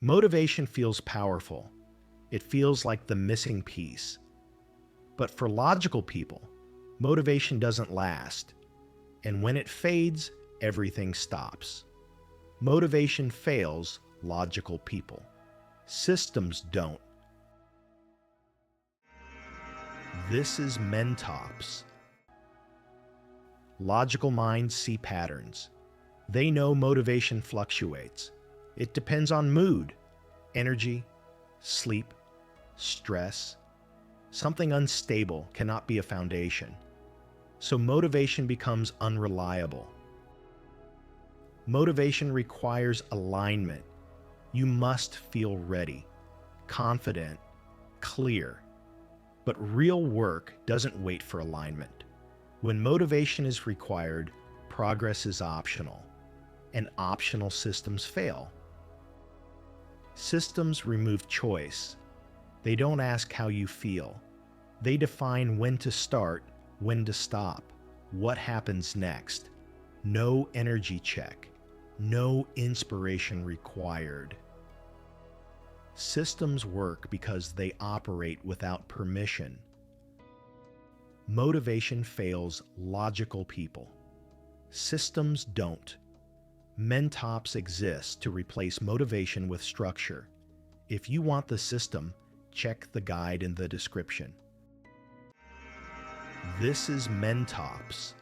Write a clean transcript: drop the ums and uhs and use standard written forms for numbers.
Motivation feels powerful. It feels like the missing piece. But for logical people, motivation doesn't last. And when it fades, everything stops. Motivation fails logical people. Systems don't. This is Mentops. Logical minds see patterns. They know motivation fluctuates. It depends on mood, energy, sleep, stress. Something unstable cannot be a foundation. So motivation becomes unreliable. Motivation requires alignment. You must feel ready, confident, clear. But real work doesn't wait for alignment. When motivation is required, progress is optional, and optional systems fail. Systems remove choice. They don't ask how you feel. They define when to start, when to stop, what happens next. No energy check, no inspiration required. Systems work because they operate without permission. Motivation fails logical people. Systems don't. Mentops exist to replace motivation with structure. If you want the system, check the guide in the description. This is Mentops.